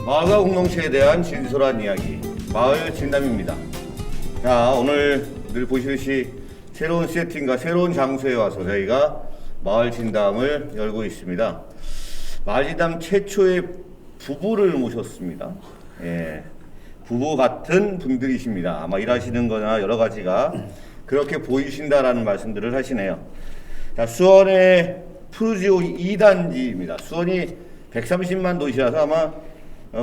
마을과 공동체에 대한 진솔한 이야기, 마을 진담입니다. 자, 오늘 늘 보시듯이 새로운 세팅과 새로운 장소에 와서 저희가 마을 진담을 열고 있습니다. 마을 진담 최초의 부부를 모셨습니다. 예, 부부 같은 분들이십니다. 아마 일하시는 거나 여러 가지가 그렇게 보이신다라는 말씀들을 하시네요. 자, 수원의 푸르지오 2단지입니다. 수원이 130만 도시라서 아마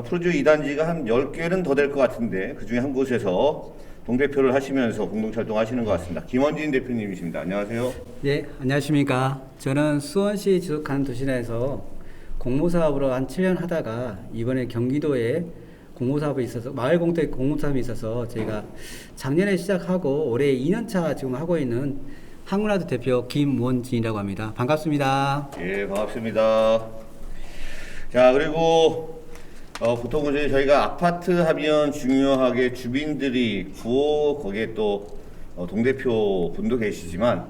푸르지오 2단지가 한 10개는 더 될 것 같은데 그 중에 한 곳에서 동대표를 하시면서 공동활동 하시는 것 같습니다. 김원진 대표님이십니다. 안녕하세요. 네, 안녕하십니까. 저는 수원시 지속가능 도시내에서 공모사업으로 한 7년 하다가 이번에 경기도에 공모사업이 있어서 마을 공동 공모사업이 있어서 저희가 작년에 시작하고 올해 2년차 지금 하고 있는 한국라드 대표 김원진이라고 합니다. 반갑습니다. 예, 반갑습니다. 자, 그리고 보통은 저희가 아파트 하면 중요하게 주민들이 있고 거기에 또 동대표 분도 계시지만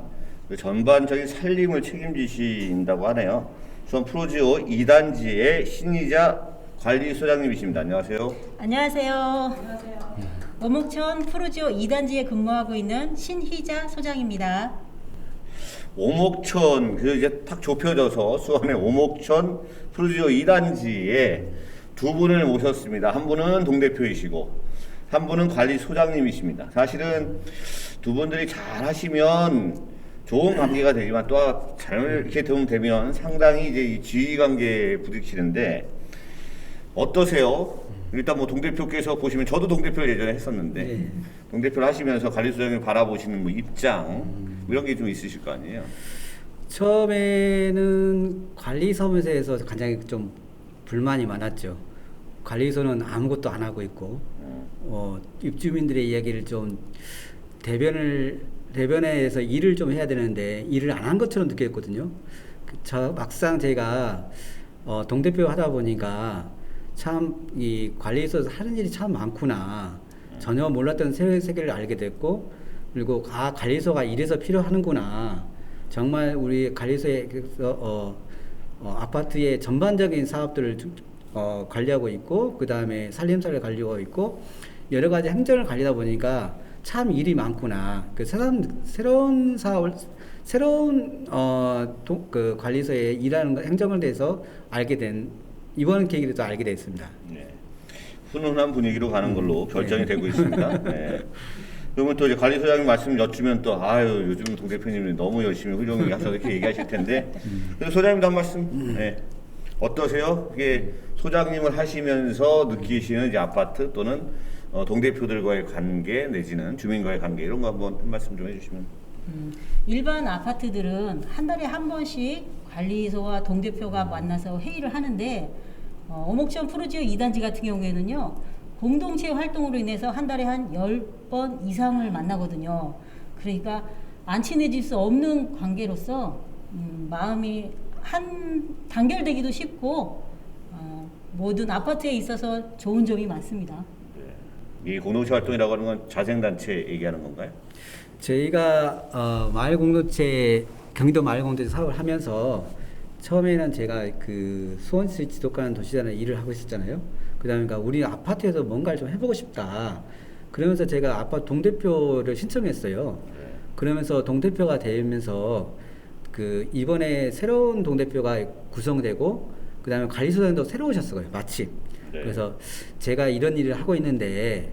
그 전반적인 살림을 책임지신다고 하네요. 수원 푸르지오 2단지의 신희자 관리소장님이십니다. 안녕하세요. 안녕하세요. 오목천 푸르지오 2단지에 근무하고 있는 신희자 소장입니다. 오목천, 그 이제 탁 좁혀져서 수원의 오목천 푸르지오 2단지에 두 분을 모셨습니다. 한 분은 동대표이시고 한 분은 관리소장님이십니다. 사실은 두 분들이 잘 하시면 좋은 관계가 되지만 또 잘 이렇게 되면 상당히 이제 이 지휘 관계에 부딪히는데 어떠세요? 일단 뭐 동대표께서 보시면 저도 동대표를 예전에 했었는데 네. 동대표를 하시면서 관리소장을 바라보시는 뭐 입장 뭐 이런 게 좀 있으실 거 아니에요? 처음에는 관리소에서 굉장히 좀 불만이 많았죠. 관리소는 아무것도 안 하고 있고 입주민들의 이야기를 좀 대변에서 일을 좀 해야 되는데 일을 안 한 것처럼 느꼈거든요. 막상 제가 동대표 하다 보니까 참 이 관리소에서 하는 일이 참 많구나. 전혀 몰랐던 세계를 알게 됐고, 그리고 관리소가 이래서 필요하는구나. 정말 우리 관리소에서 아파트의 전반적인 사업들을 관리하고 있고, 그 다음에 살림살이를 관리하고 있고, 여러 가지 행정을 관리하다 보니까 참 일이 많구나. 그 새로운 사업을 새로운 그 관리소에 일하는 행정을 대해서 알게 된 이번 계기로 또 알게 됐습니다. 네. 훈훈한 분위기로 가는 걸로 결정이 되고 있습니다. 네. 그러면 또 이제 관리소장님 말씀 여쭈면 또 아유 요즘 동 대표님이 너무 열심히 훌륭히 하셔서 이렇게 얘기하실 텐데 그래서 소장님도 한 말씀 네. 어떠세요? 이게 소장님을 하시면서 느끼시는 이제 아파트 또는 동대표들과의 관계 내지는 주민과의 관계 이런 거 한번 한 말씀 좀 해주시면. 일반 아파트들은 한 달에 한 번씩 관리소와 동대표가 만나서 회의를 하는데 오목천 푸르지오 2단지 같은 경우에는요. 공동체 활동으로 인해서 한 달에 한 10번 이상을 만나거든요. 그러니까 안 친해질 수 없는 관계로서 마음이 단결되기도 쉽고 모든 아파트에 있어서 좋은 점이 많습니다. 네. 이 공동체 활동이라고 하는 건 자생단체 얘기하는 건가요? 저희가 마을 공동체 경기도 마을 공동체 사업을 하면서 처음에는 제가 그 수원시 지속가능 도시단에 일을 하고 있었잖아요. 그다음에 우리 아파트에서 뭔가를 좀 해보고 싶다. 그러면서 제가 아파트 동대표를 신청했어요. 그러면서 동대표가 되면서 그 이번에 새로운 동대표가 구성되고 그다음에 관리소장도 새로 오셨어요. 마침. 네. 그래서 제가 이런 일을 하고 있는데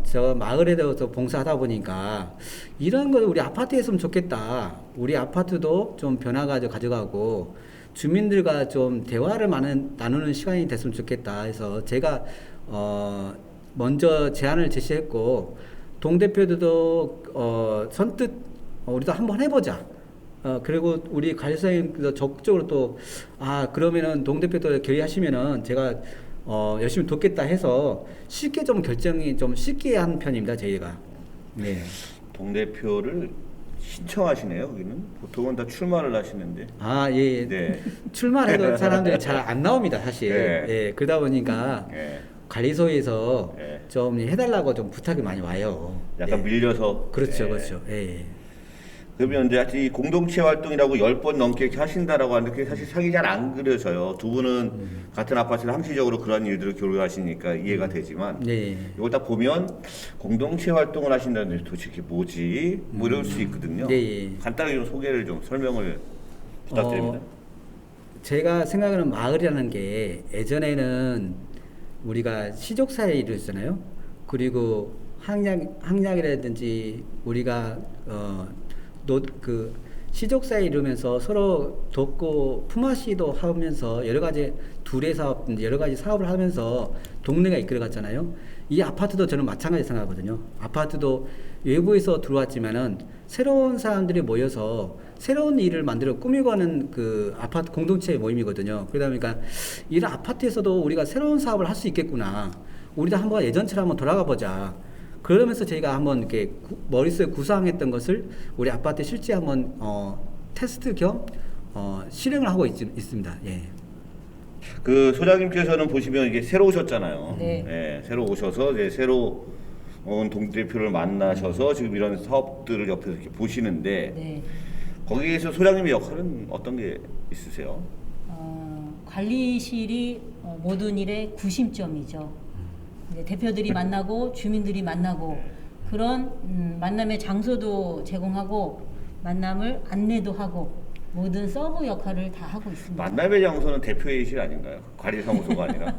저 마을에 대해서 봉사하다 보니까 이런 걸 우리 아파트에 했으면 좋겠다. 우리 아파트도 좀 변화가 가져가고 주민들과 좀 대화를 나누는 시간이 됐으면 좋겠다 해서 제가 먼저 제안을 제시했고 동대표들도 선뜻 우리도 한번 해보자. 그리고 우리 관리사님도 적극적으로 또 그러면은 동대표도 결의하시면은 제가 열심히 돕겠다 해서 쉽게 좀 결정이 좀 쉽게 한 편입니다, 저희가. 네. 동대표를 신청하시네요. 여기는 보통은 다 출마를 하시는데. 예. 네. 출마를 해도 사람들이 잘 안 나옵니다, 사실. 네. 예. 그러다 보니까 네. 관리소에서 네. 좀 해달라고 좀 부탁이 많이 와요. 약간 네. 밀려서. 그렇죠, 네. 그렇죠. 예. 그러면 이제 이 공동체 활동이라고 10번 넘게 이렇게 하신다라고 하는데 그게 사실 상이 잘 안 그려져요. 두 분은 같은 아파트를 함시적으로 그런 일들을 교류하시니까 이해가 되지만 네. 이걸 딱 보면 공동체 활동을 하신다는데 도대체 이게 뭐지? 뭐 이럴 수 있거든요. 네. 간단하게 좀 소개를 좀 설명을 부탁드립니다. 제가 생각하는 마을이라는 게 예전에는 우리가 시족사회 이루었잖아요. 그리고 항약이라든지 우리가 그 시족사회 이루면서 서로 돕고 품앗이도 하면서 여러 가지 두레 사업, 여러 가지 사업을 하면서 동네가 이끌어갔잖아요. 이 아파트도 저는 마찬가지 생각하거든요. 아파트도 외부에서 들어왔지만은 새로운 사람들이 모여서 새로운 일을 만들어 꾸미고하는 그 아파트 공동체의 모임이거든요. 그러다 보니까 이런 아파트에서도 우리가 새로운 사업을 할 수 있겠구나. 우리도 한번 예전처럼 한번 돌아가 보자. 그러면서 저희가 한번 이렇게 머릿속에 구상했던 것을 우리 아파트에 실제 한번 테스트 겸 실행을 하고 있습니다. 예. 그 소장님께서는 보시면 이게 새로 오셨잖아요. 네. 예, 새로 오셔서 이제 새로 온 동대표를 만나셔서 지금 이런 사업들을 옆에서 이렇게 보시는데 네. 거기에서 소장님의 역할은 어떤 게 있으세요? 관리실이 모든 일의 구심점이죠. 이제 대표들이 만나고 주민들이 만나고 그런 만남의 장소도 제공하고 만남을 안내도 하고 모든 서브 역할을 다 하고 있습니다. 만남의 장소는 대표회의실 아닌가요? 관리사무소가 아니라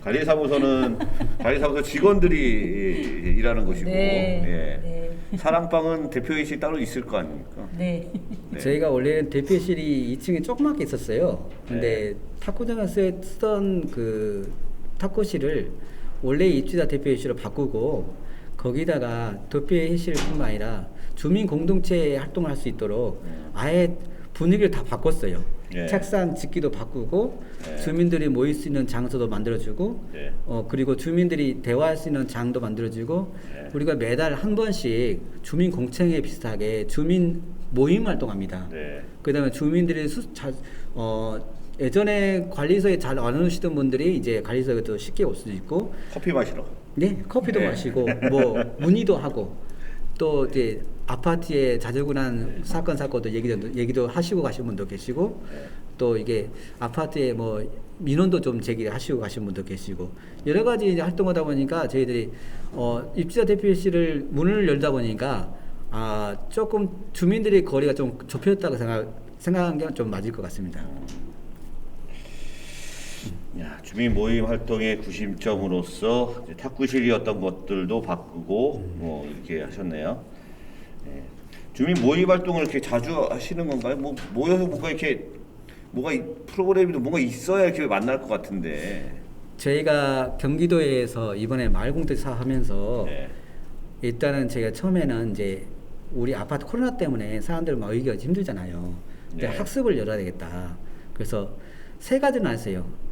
관리사무소 직원들이 일하는 곳이고 네. 예. 사랑방은 대표회의실 따로 있을 거 아닙니까? 네. 네. 저희가 원래는 대표실이 2층에 조그맣게 있었어요. 근데 탁구장을 쓰던 그 탁구실을 원래 입주자 대표회의실로 바꾸고 거기다가 대표회의실뿐만 아니라 주민 공동체 활동을 할 수 있도록 아예 분위기를 다 바꿨어요. 예. 책상 짓기도 바꾸고 예. 주민들이 모일 수 있는 장소도 만들어주고 예. 그리고 주민들이 대화할 수 있는 장도 만들어주고 예. 우리가 매달 한 번씩 주민 공청회 비슷하게 주민 모임 활동합니다. 네. 그다음에 주민들이 예전에 관리소에 잘 안 오시던 분들이 이제 관리소에 또 쉽게 올 수도 있고, 커피 마시러. 네, 커피도 네. 마시고 뭐 문의도 하고 또 이제 아파트에 자주군한 사건도 얘기도 하시고 가신 분도 계시고 또 이게 아파트에 뭐 민원도 좀 제기하시고 가신 분도 계시고 여러 가지 이제 활동하다 보니까 저희들이 입주자 대표실을 문을 열다 보니까 조금 주민들의 거리가 좀 좁혀졌다고 생각한 게 좀 맞을 것 같습니다. 야, 주민 모임 활동의 구심점으로서 이제 탁구실이었던 것들도 바꾸고 뭐 이렇게 하셨네요. 예. 주민 모임 활동을 이렇게 자주 하시는 건가요? 뭐 모여서 프로그램이 뭔가 있어야 이렇게 만날 것 같은데. 저희가 경기도에서 이번에 마을공동 사업하면서 네. 일단은 제가 처음에는 이제 우리 아파트 코로나 때문에 사람들 모이기가 힘들잖아요. 근데 네. 학습을 열어야 되겠다. 그래서 세 가지를 나눴어요.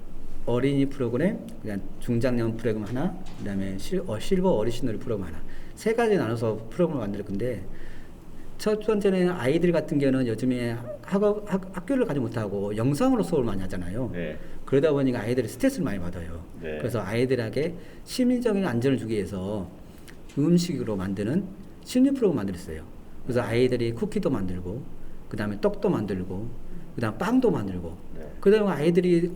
어린이 프로그램, 그냥 중장년 프로그램 하나, 그다음에 실버 어르신들 프로그램 하나. 세 가지 나눠서 프로그램을 만들 건데 첫 번째는 아이들 같은 경우는 요즘에 학교를 가지 못하고 영상으로 수업을 많이 하잖아요. 네. 그러다 보니까 아이들이 스트레스를 많이 받아요. 네. 그래서 아이들에게 심리적인 안정을 주기 위해서 음식으로 만드는 심리 프로그램을 만들었어요. 그래서 아이들이 쿠키도 만들고, 그 다음에 떡도 만들고, 그 다음 빵도 만들고, 네. 그 다음에 아이들이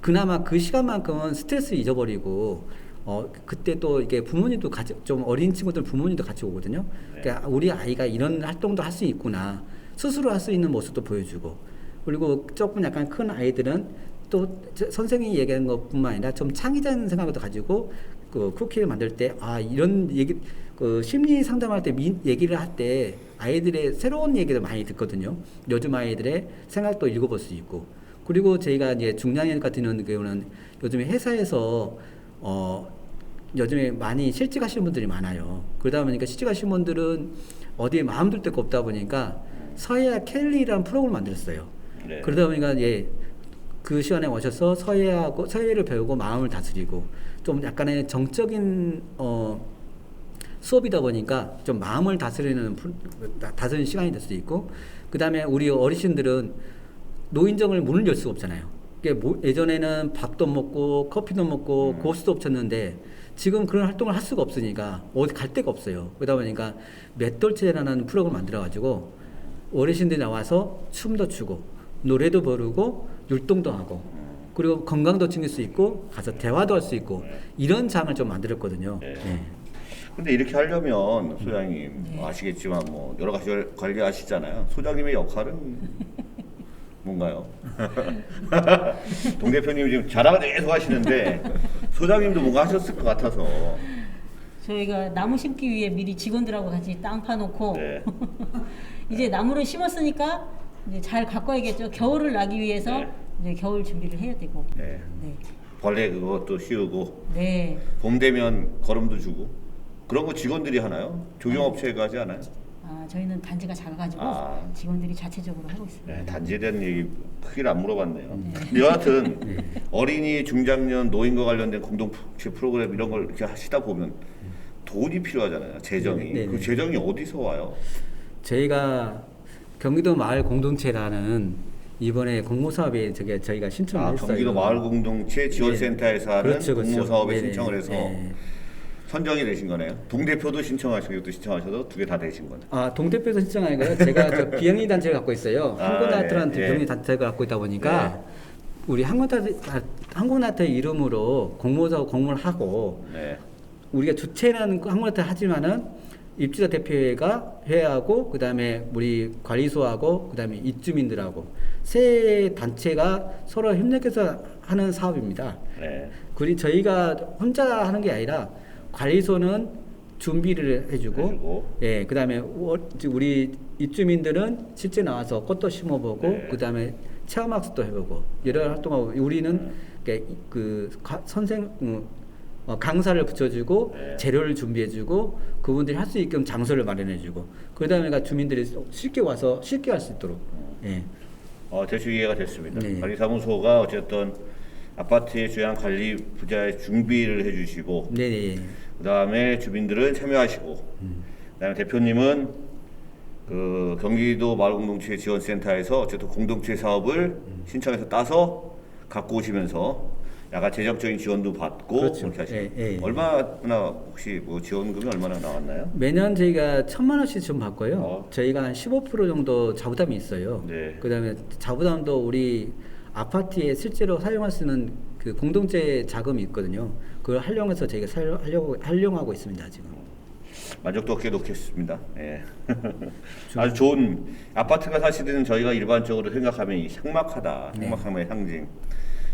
그나마 그 시간만큼은 스트레스 잊어버리고, 그때 또 이게 부모님도 같이, 좀 어린 친구들 부모님도 같이 오거든요. 네. 그러니까 우리 아이가 이런 활동도 할 수 있구나. 스스로 할 수 있는 모습도 보여주고, 그리고 조금 약간 큰 아이들은 또 선생님이 얘기하는 것뿐만 아니라 좀 창의적인 생각도 가지고 그 쿠키를 만들 때 이런 얘기 그 심리 상담할 때 얘기를 할 때 아이들의 새로운 얘기를 많이 듣거든요. 요즘 아이들의 생각도 읽어볼 수 있고, 그리고 저희가 이제 중장년 같은 경우는 요즘에 회사에서 요즘에 많이 실직하시는 분들이 많아요. 그러다 보니까 실직하시는 분들은 어디에 마음 둘 데가 없다 보니까 서예와 켈리라는 프로그램을 만들었어요. 네. 그러다 보니까 그 시간에 오셔서 서예를 배우고 마음을 다스리고 좀 약간의 정적인 수업이다 보니까 좀 마음을 다스리는 시간이 될 수도 있고, 그 다음에 우리 어르신들은 노인정을 문을 열 수가 없잖아요. 예전에는 밥도 먹고 커피도 먹고 고수도 없었는데 지금 그런 활동을 할 수가 없으니까 어디 갈 데가 없어요. 그러다 보니까 맷돌체라는 프로그램을 만들어가지고 어르신들이 나와서 춤도 추고 노래도 부르고 율동도 하고 그리고 건강도 챙길 수 있고 가서 대화도 할 수 있고 이런 장을 좀 만들었거든요. 네. 네. 근데 이렇게 하려면 소장님 아시겠지만 뭐 여러 가지 관리하시잖아요. 소장님의 역할은 뭔가요? 동 대표님 지금 자랑을 계속 하시는데 소장님도 뭔가 하셨을 것 같아서. 저희가 나무 심기 위해 미리 직원들하고 같이 땅 파놓고 네. 이제 나무를 심었으니까 이제 잘 가꿔야겠죠. 겨울을 나기 위해서 네. 이제 겨울 준비를 해야 되고. 네. 네. 벌레 그것도 씌우고 네. 봄 되면 거름도 주고 그런 거 직원들이 하나요? 조경업체가 하지 않아요? 저희는 단지가 작아가지고 아. 직원들이 자체적으로 하고 있습니다. 네, 단지에 대한 얘기 크게 안 물어봤네요. 여하튼 어린이, 중장년, 노인과 관련된 공동체 프로그램 이런 걸 이렇게 하시다 보면 돈이 필요하잖아요. 재정이. 네, 네, 그 네. 재정이 어디서 와요? 저희가 경기도 마을 공동체라는 이번에 공모사업에 저희가 신청을 했어요. 경기도 마을공동체 지원센터에서 하는 그렇죠, 그렇죠. 공모사업에 네네. 신청을 해서 네. 선정이 되신 거네요. 동 대표도 신청하시고 이것도 신청하셔서 두 개 다 되신 거네요. 동 대표에서 신청한 거요. 제가 저 비영리 단체를 갖고 있어요. 아, 한국나트라는 예, 예. 비영리 단체를 갖고 있다 보니까 우리 한국나트 이름으로 공모사업 공모를 하고 네. 우리가 주체는 한국나트 하지만은 입주자 대표회가 회하고 그다음에 우리 관리소하고 그다음에 입주민들하고 세 단체가 서로 협력해서 하는 사업입니다. 네. 그리고 저희가 혼자 하는 게 아니라 관리소는 준비를 해주고, 예, 그다음에 우리 입주민들은 실제 나와서 꽃도 심어보고, 네. 그다음에 체험학습도 해보고 여러 활동하고 우리는 강사를 붙여주고 네. 재료를 준비해주고 그분들이 할 수 있게끔 장소를 마련해주고 그다음에 주민들이 쉽게 와서 쉽게 할 수 있도록. 예. 대충 이해가 됐습니다. 네. 관리사무소가 어쨌든 아파트의 주양 관리 부자의 준비를 해주시고, 네네. 그 다음에 주민들은 참여하시고, 그다음에 대표님은 그 경기도 마을공동체 지원센터에서 어쨌든 공동체 사업을 신청해서 따서 갖고 오시면서 약간 재정적인 지원도 받고 그렇죠. 그렇게 하시고 예, 예. 얼마나 혹시 뭐 지원금이 얼마나 나왔나요? 매년 저희가 1,000만 원씩 좀 받고요. 어. 저희가 한 15% 정도 자부담이 있어요. 네. 그다음에 자부담도 우리 아파트에 실제로 사용할 수 있는 그 공동체 자금이 있거든요. 그걸 활용해서 저희가 활용하고 있습니다 지금. 만족도 없게 놓겠습니다. 예. 아주 좋은 아파트가 사실은 저희가 일반적으로 생각하면 이 삭막하다, 삭막함의 상징.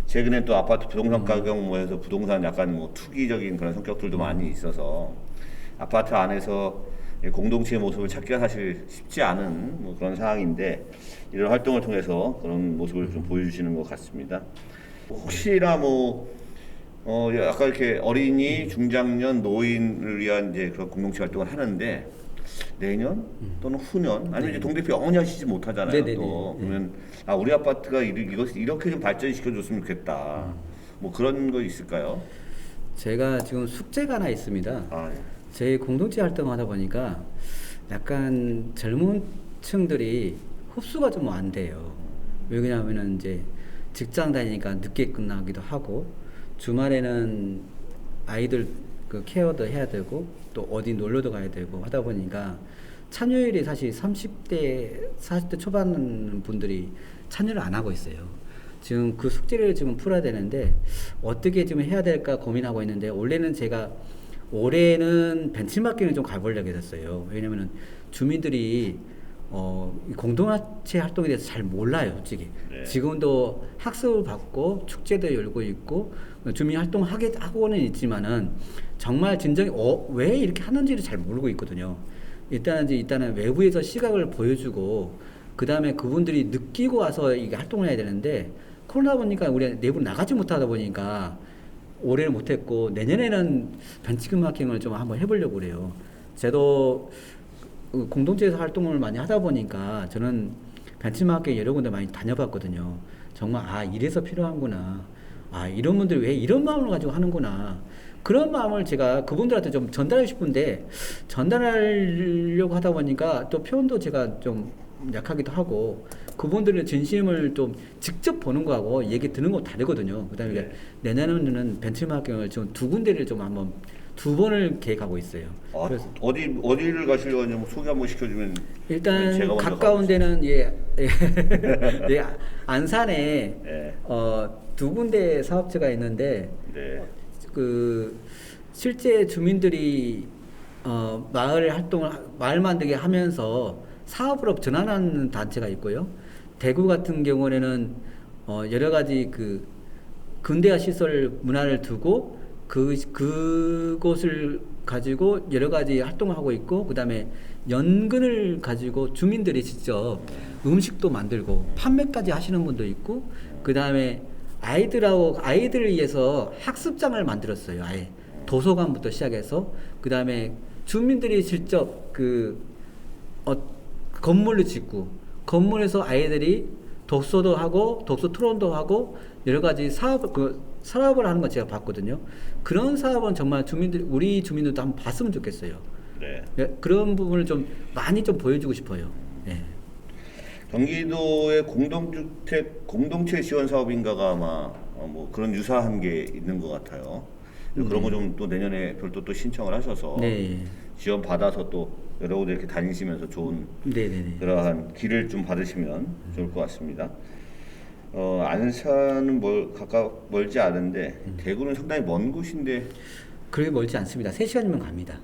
최근에 또 아파트 부동산 가격 모여서 부동산 약간 뭐 투기적인 그런 성격들도 많이 있어서 아파트 안에서 공동체의 모습을 찾기가 사실 쉽지 않은 뭐 그런 상황인데 이런 활동을 통해서 그런 모습을 좀 보여주시는 것 같습니다. 혹시나 아까 이렇게 어린이, 중장년, 노인을 위한 이제 그런 공동체 활동을 하는데 내년 또는 후년 아니면 이제 동 대표 영원히 하시지 못하잖아요. 네네네. 또 그러면 우리 아파트가 이것을 이렇게 좀 발전시켜 줬으면 좋겠다. 뭐 그런 거 있을까요? 제가 지금 숙제가 하나 있습니다. 예. 저희 공동체 활동하다 보니까 약간 젊은 층들이 흡수가 좀 안 돼요. 왜냐하면은 이제 직장 다니니까 늦게 끝나기도 하고 주말에는 아이들 그 케어도 해야 되고 또 어디 놀러도 가야 되고 하다 보니까 참여율이 사실 30대, 40대 초반 분들이 참여를 안 하고 있어요. 지금 그 숙제를 지금 풀어야 되는데 어떻게 지금 해야 될까 고민하고 있는데 올해는 벤치마킹을 좀 가보려고 했어요. 왜냐면은 주민들이 이 공동체 활동에 대해서 잘 몰라요, 솔직히. 네. 지금도 학습을 받고 축제도 열고 있고 주민 활동 하고는 있지만은 정말 진정이 왜 이렇게 하는지를 잘 모르고 있거든요. 일단은 외부에서 시각을 보여주고 그 다음에 그분들이 느끼고 와서 이게 활동을 해야 되는데 코로나 보니까 우리 내부 나가지 못하다 보니까 올해는 못했고 내년에는 벤치마킹을 좀 한번 해보려고 그래요. 저도 공동체에서 활동을 많이 하다 보니까 저는 벤치마킹 여러 군데 많이 다녀봤거든요. 정말 이래서 필요한구나. 이런 분들이 왜 이런 마음을 가지고 하는구나. 그런 마음을 제가 그분들한테 좀 전달하고 싶은데 전달하려고 하다 보니까 또 표현도 제가 좀 약하기도 하고 그분들의 진심을 좀 직접 보는 거하고 얘기 듣는 거 다르거든요. 그다음에 네. 내년에는 벤치마킹을 지금 2군데를 좀 한번 2번을 계획하고 있어요. 아, 그래서 어디를 가시려고 하냐면 소개 한번 시켜주면 일단 제가 먼저 가까운 데는 예, 안산에 네. 2군데 사업체가 있는데 네. 그 실제 주민들이 마을 만들게 하면서 사업으로 전환하는 단체가 있고요. 대구 같은 경우에는 여러 가지 그 근대화 시설 문화를 두고 그곳을 가지고 여러 가지 활동을 하고 있고, 그다음에 연근을 가지고 주민들이 직접 음식도 만들고 판매까지 하시는 분도 있고, 그다음에 아이들을 위해서 학습장을 만들었어요. 아예 도서관부터 시작해서 그다음에 주민들이 직접 건물을 짓고 건물에서 아이들이 독서도 하고 독서 토론도 하고 여러 가지 사업을 하는 거 제가 봤거든요. 그런 사업은 정말 우리 주민들도 한번 봤으면 좋겠어요. 네. 예, 그런 부분을 좀 많이 좀 보여주고 싶어요. 예. 경기도의 공동주택 공동체 지원 사업인가가 아마 뭐 그런 유사한 게 있는 것 같아요. 그런 거 좀 또 내년에 별도 또 신청을 하셔서 네. 지원 받아서 또 여러 곳에 이렇게 다니시면서 좋은 네네네. 그러한 길을 좀 받으시면 좋을 것 같습니다. 안산은 멀지 않은데 대구는 상당히 먼 곳인데 그렇게 멀지 않습니다. 3시간이면 갑니다.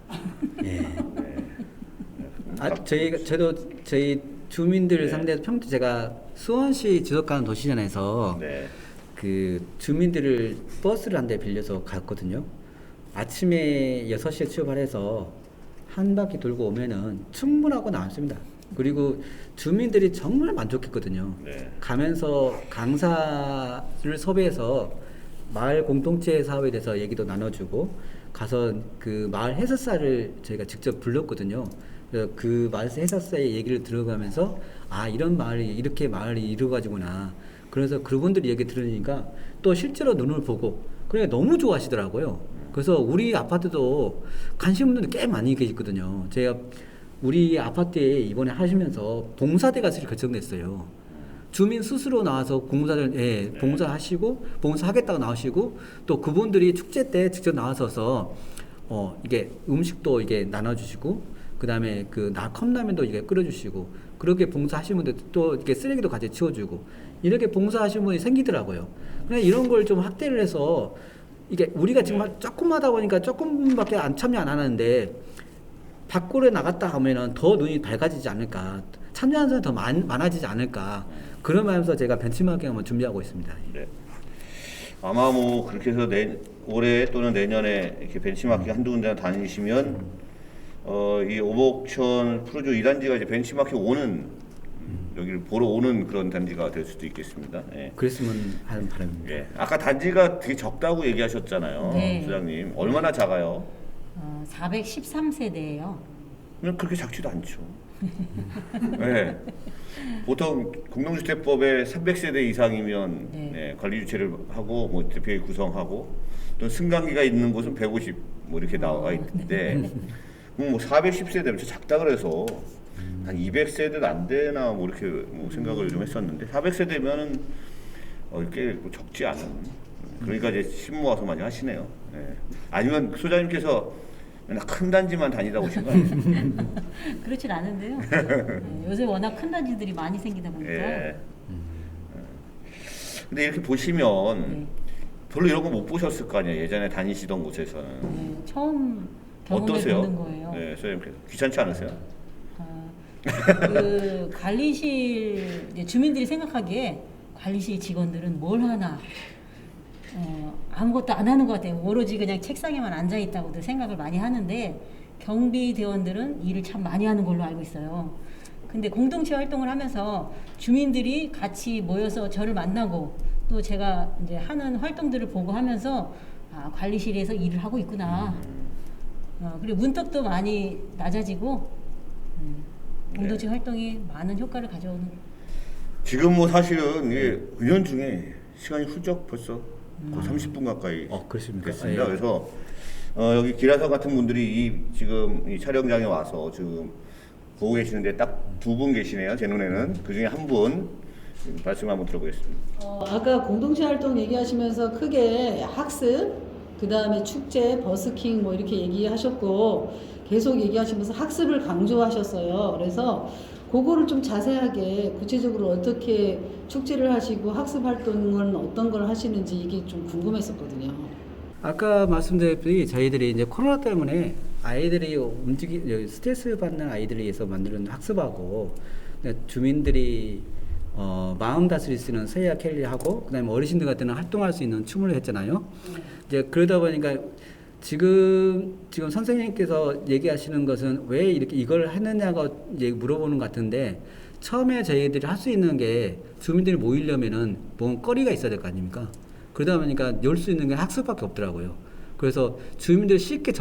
예. 네. 저희 주민들 네. 상대로 평소 제가 수원시 지속가능 도시전에서 네. 그 주민들을 버스를 한 대 빌려서 갔거든요. 아침에 6시에 출발해서 한 바퀴 돌고 오면은 충분하고 나왔습니다. 그리고 주민들이 정말 만족했거든요. 네. 가면서 강사를 섭외해서 마을 공동체 사업에 대해서 얘기도 나눠주고 가서 그 마을 해설사를 저희가 직접 불렀거든요. 그래서 그 마을 해설사의 얘기를 들어가면서 이런 이렇게 마을이 이루어가지구나. 그래서 그분들이 얘기 들으니까 또 실제로 눈을 보고 그래 너무 좋아하시더라고요. 그래서 우리 아파트도 관심 있는 분들이 꽤 많이 계시거든요. 제가 우리 아파트에 이번에 하시면서 봉사대가 결정됐어요. 주민 스스로 나와서 봉사하시고 봉사하겠다고 나오시고 또 그분들이 축제 때 직접 나와서서 이게 음식도 이게 나눠주시고 그다음에 컵라면도 이게 끓여주시고 그렇게 봉사하시는 분들 또 이렇게 쓰레기도 같이 치워주고 이렇게 봉사하시는 분이 생기더라고요. 그냥 이런 걸 좀 확대를 해서 이게 우리가 지금 조금 하다 보니까 조금밖에 참여 안 하는데 밖으로 나갔다 하면은 더 눈이 밝아지지 않을까, 참여하는 사람이 더 많아지지 않을까, 그런 마음에서 제가 벤치마킹 한번 준비하고 있습니다. 네. 아마 뭐 그렇게 해서 올해 또는 내년에 이렇게 벤치마킹 한두 군데 다니시면 이 오목천 프로조 2단지가 이제 벤치마킹 여기를 보러 오는 그런 단지가 될 수도 있겠습니다. 예. 그랬으면 하는 바람입니다. 예. 아까 단지가 되게 적다고 얘기하셨잖아요, 네. 소장님. 얼마나 작아요? 413세대예요. 그냥 그렇게 작지도 않죠. 네. 보통 공동주택법에 300세대 이상이면 네. 관리주체를 하고 뭐 대표회 구성하고 또 승강기가 있는 곳은 150 뭐 이렇게 나와 있는데 뭐 410세대면 작다 그래서 한 200세대도 안 되나 뭐 이렇게 뭐 생각을 좀 했었는데 400세대면은 이렇게 뭐 적지 않은, 그러니까 이제 심 모아서 많이 하시네요. 네. 아니면 소장님께서 맨날 큰 단지만 다니다 오신 거 아니에요? 그렇진 않은데요. 네, 요새 워낙 큰 단지들이 많이 생기다 보니까. 예. 근데 이렇게 보시면 네. 별로 이런 거 못 보셨을 거 아니에요. 예전에 다니시던 곳에서는. 네, 처음 경험해 어떠세요? 보는 거예요. 네, 소장님께서 귀찮지 않으세요? 그 관리실 이제 주민들이 생각하기에 관리실 직원들은 뭘 하나 아무것도 안 하는 것 같아요. 오로지 그냥 책상에만 앉아 있다고들 생각을 많이 하는데 경비대원들은 일을 참 많이 하는 걸로 알고 있어요. 근데 공동체 활동을 하면서 주민들이 같이 모여서 저를 만나고 또 제가 이제 하는 활동들을 보고 하면서 관리실에서 일을 하고 있구나. 그리고 문턱도 많이 낮아지고 공동체 활동이 많은 효과를 가져오는. 지금 뭐 사실은 이게 은연중에 시간이 훌쩍 벌써 거의 30분 가까이 그렇습니까? 됐습니다. 예. 그래서 여기 기라서 같은 분들이 지금 이 촬영장에 와서 지금 보고 계시는데 딱 두 분 계시네요. 제 눈에는 그 중에 한 분 말씀 한번 들어보겠습니다. 아까 공동체 활동 얘기하시면서 크게 학습, 그 다음에 축제, 버스킹 뭐 이렇게 얘기하셨고 계속 얘기하시면서 학습을 강조하셨어요. 그래서 그거를 좀 자세하게 구체적으로 어떻게 축제를 하시고 학습 활동은 어떤 걸 하시는지 이게 좀 궁금했었거든요. 아까 말씀드렸듯이 저희들이 이제 코로나 때문에 아이들이 스트레스 받는 아이들을 위해서 만드는 학습하고 주민들이 마음 다스릴 수 있는 세야 켈리하고 그다음에 어르신들 같은 경우는 활동할 수 있는 춤을 했잖아요. 이제 그러다 보니까 지금 선생님께서 얘기하시는 것은 왜 이렇게 이걸 했느냐고 이제 물어보는 것 같은데 처음에 저희들이 할 수 있는 게 주민들이 모이려면은 뭔 거리가 있어야 될 거 아닙니까? 그러다 보니까 열 수 있는 게 학습밖에 없더라고요. 그래서 주민들이 쉽게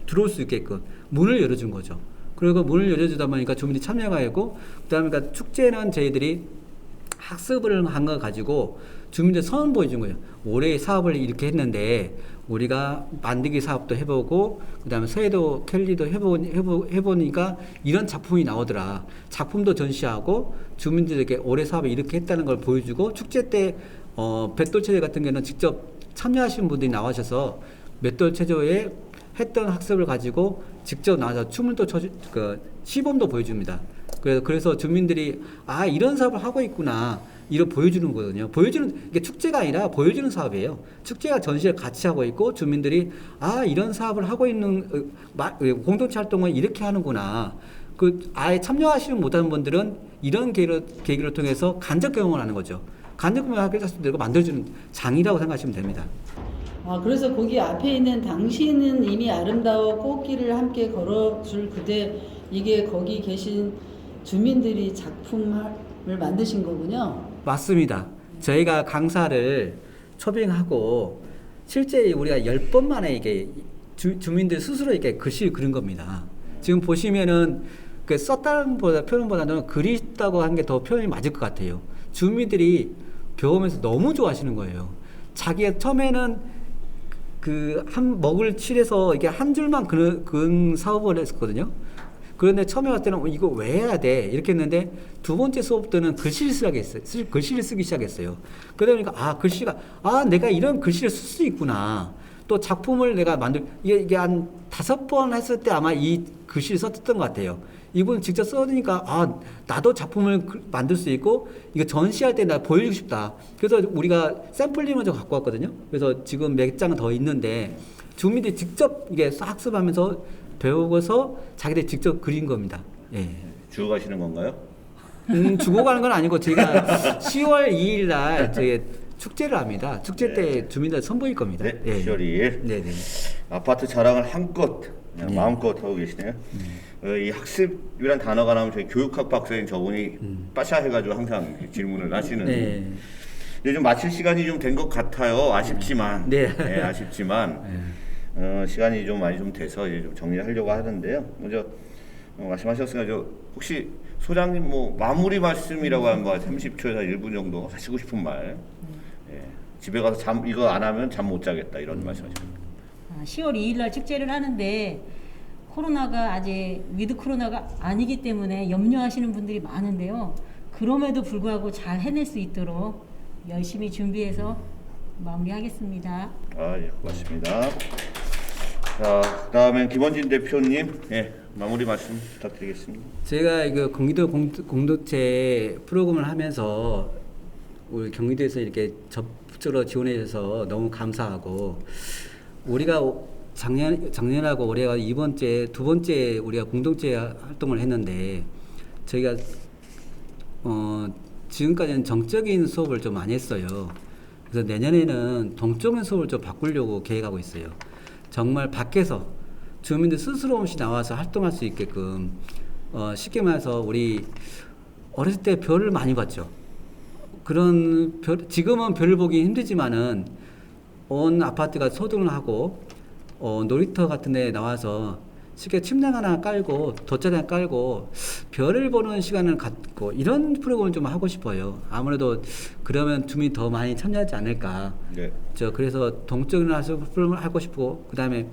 들어올 수 있게끔 문을 열어준 거죠. 그리고 문을 열어주다 보니까 주민들이 참여가 하고 그다음에 그러니까 축제는 저희들이 학습을 한 거 가지고 주민들 선을 보여준 거예요. 올해 사업을 이렇게 했는데 우리가 만들기 사업도 해보고 그다음에 서해도 캘리도 해보니까 이런 작품이 나오더라. 작품도 전시하고 주민들에게 올해 사업을 이렇게 했다는 걸 보여주고 축제 때 뱃돌체조 같은 경우는 직접 참여하신 분들이 나와셔서 맷돌체조에 했던 학습을 가지고 직접 나와서 춤을 또 시범도 보여줍니다. 그래서 주민들이 이런 사업을 하고 있구나 이런 보여주는 거거든요. 이게 축제가 아니라 보여주는 사업이에요. 축제가 전시를 같이 하고 있고 주민들이 이런 사업을 하고 있는 공동체 활동을 이렇게 하는구나. 아예 참여하시는 못하는 분들은 이런 계기를 통해서 간접 경험을 하는 거죠. 간접 경험을 하게 되고 만들어주는 장이라고 생각하시면 됩니다. 그래서 거기 앞에 있는 당신은 이미 아름다워 꽃길을 함께 걸어줄 그대, 이게 거기 계신 주민들이 작품을 만드신 거군요. 맞습니다. 저희가 강사를 초빙하고 실제 우리가 10번 만에 이게 주민들 스스로 이렇게 글씨를 그린 겁니다. 지금 보시면은 썼다는 표현보다는 그리다고 한 게 더 표현이 맞을 것 같아요. 주민들이 배우면서 너무 좋아하시는 거예요. 자기가 처음에는 먹을 칠해서 이게 한 줄만 그은 사업을 했었거든요. 그런데 처음에 왔을 때는 이거 왜 해야 돼? 이렇게 했는데 두 번째 수업 때는 글씨를 쓰기 시작했어요. 그러다 보니까 글씨가 내가 이런 글씨를 쓸 수 있구나. 또 작품을 내가 이게 한 5번 했을 때 아마 이 글씨를 썼던 것 같아요. 이분 직접 써니까 나도 작품을 만들 수 있고 이거 전시할 때 나 보여주고 싶다. 그래서 우리가 샘플링을 좀 갖고 왔거든요. 그래서 지금 몇 장 더 있는데 주민들이 직접 이게 학습하면서 배우고서 자기들 직접 그린 겁니다. 예. 주고 가시는 건가요? 주고 가는 건 아니고 저희가 10월 2일 날 저희 축제를 합니다. 축제 때 주민들 선보일 겁니다. 네, 예. 10월 2일. 네네. 아파트 자랑을 한껏 그냥 마음껏 하고 계시네요. 이 학습이란 단어가 나오면 저희 교육학 박사인 저분이 빠샤 해가지고 항상 질문을 하시는데 네. 이제 좀 마칠 시간이 좀 된 것 같아요. 아쉽지만. 네. 아쉽지만 시간이 좀 많이 좀 돼서 이제 좀 정리하려고 하는데요. 먼저 말씀하셨으니까 혹시 소장님 마무리 말씀이라고 하는 거 30초에서 1분 정도 하시고 싶은 말. 집에 가서 이거 안 하면 잠 못 자겠다 이런 말씀하십니다. 10월 2일 날 축제를 하는데 코로나가 아직 위드 코로나가 아니기 때문에 염려하시는 분들이 많은데요. 그럼에도 불구하고 잘 해낼 수 있도록 열심히 준비해서 마무리하겠습니다. 예, 고맙습니다. 자, 그다음엔 김원진 대표님, 마무리 말씀 부탁드리겠습니다. 제가 이거 경기도 공동체 프로그램을 하면서 우리 경기도에서 이렇게 적극적으로 지원해 주셔서 너무 감사하고 우리가 작년하고 올해가 두 번째 우리가 공동체 활동을 했는데 저희가 지금까지는 정적인 수업을 좀 많이 했어요. 그래서 내년에는 동적인 수업을 좀 바꾸려고 계획하고 있어요. 정말 밖에서 주민들 스스로 없이 나와서 활동할 수 있게끔 쉽게 말해서 우리 어렸을 때 별을 많이 봤죠. 지금은 별을 보기 힘들지만은 온 아파트가 소등을 하고 놀이터 같은 데 나와서 쉽게 침낭 하나 깔고 돗자리 하나 깔고 별을 보는 시간을 갖고 이런 프로그램을 좀 하고 싶어요. 아무래도 그러면 주민이 더 많이 참여하지 않을까. 네. 그래서 동적인 학습을 하고 싶고 그다음에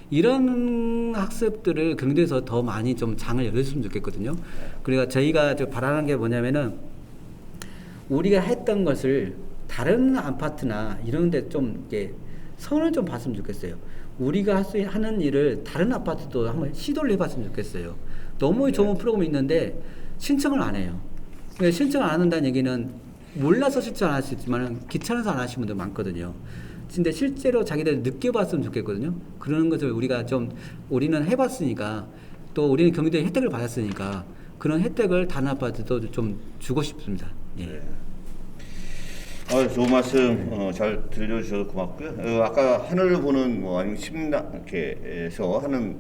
이런 학습들을 경도에서 더 많이 좀 장을 열어줬으면 좋겠거든요. 그러니까 저희가 바라는 게 뭐냐면은 우리가 했던 것을 다른 아파트나 이런 데 좀 이렇게 선을 좀 봤으면 좋겠어요. 우리가 하는 일을 다른 아파트도 한번 시도를 해봤으면 좋겠어요. 너무 좋은 프로그램이 있는데 신청을 안 해요. 신청을 안 한다는 얘기는 몰라서 신청 안 할 수 있지만 귀찮아서 안 하시는 분들 많거든요. 근데 실제로 자기들 느껴봤으면 좋겠거든요. 그런 것을 우리가 우리는 해봤으니까 또 우리는 경기도의 혜택을 받았으니까 그런 혜택을 다른 아파트도 좀 주고 싶습니다. 예. 네. 좋은 말씀 잘 들려주셔서 고맙고요. 아까 하늘을 보는 아니면 심락해서 하는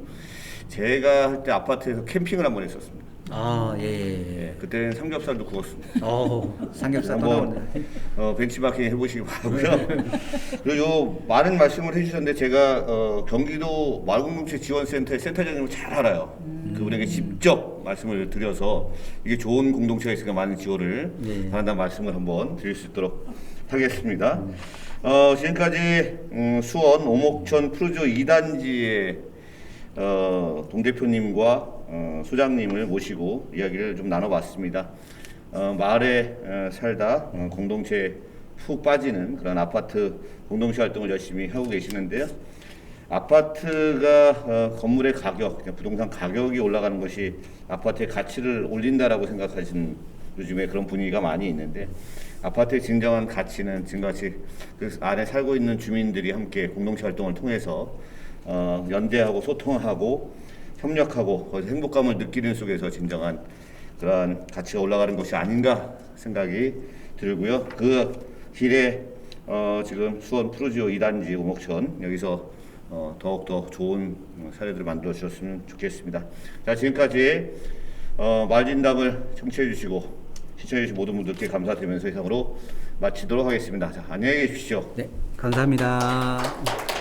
제가 할 때 아파트에서 캠핑을 한번 했었습니다. 예. 그때는 삼겹살도 구웠습니다. 삼겹살 한번 벤치마킹 해보시기 바라고요. 그리고 요 많은 말씀을 해주셨는데 제가 경기도 마을공동체 지원센터의 센터장님을 잘 알아요. 그분에게 직접 말씀을 드려서 이게 좋은 공동체가 있으니까 많은 지원을 바란다는 말씀을 한번 드릴 수 있도록 하겠습니다. 지금까지 수원 오목천 푸르지오 2단지의 동대표님과 소장님을 모시고 이야기를 좀 나눠봤습니다. 마을에 살다 공동체에 푹 빠지는 그런 아파트 공동체 활동을 열심히 하고 계시는데요. 아파트가 건물의 가격, 부동산 가격이 올라가는 것이 아파트의 가치를 올린다라고 생각하시는 요즘에 그런 분위기가 많이 있는데 아파트의 진정한 가치는 지금같이 그 안에 살고 있는 주민들이 함께 공동체 활동을 통해서 연대하고 소통하고 협력하고 거기서 행복감을 느끼는 속에서 진정한 그러한 가치가 올라가는 것이 아닌가 생각이 들고요. 그 길에 지금 수원 푸르지오 2단지 오목천 여기서 더욱더 좋은 사례들을 만들어 주셨으면 좋겠습니다. 자, 지금까지 마을진담을 청취해 주시고 시청해 주신 모든 분들께 감사드리면서 이상으로 마치도록 하겠습니다. 자, 안녕히 계십시오. 네, 감사합니다.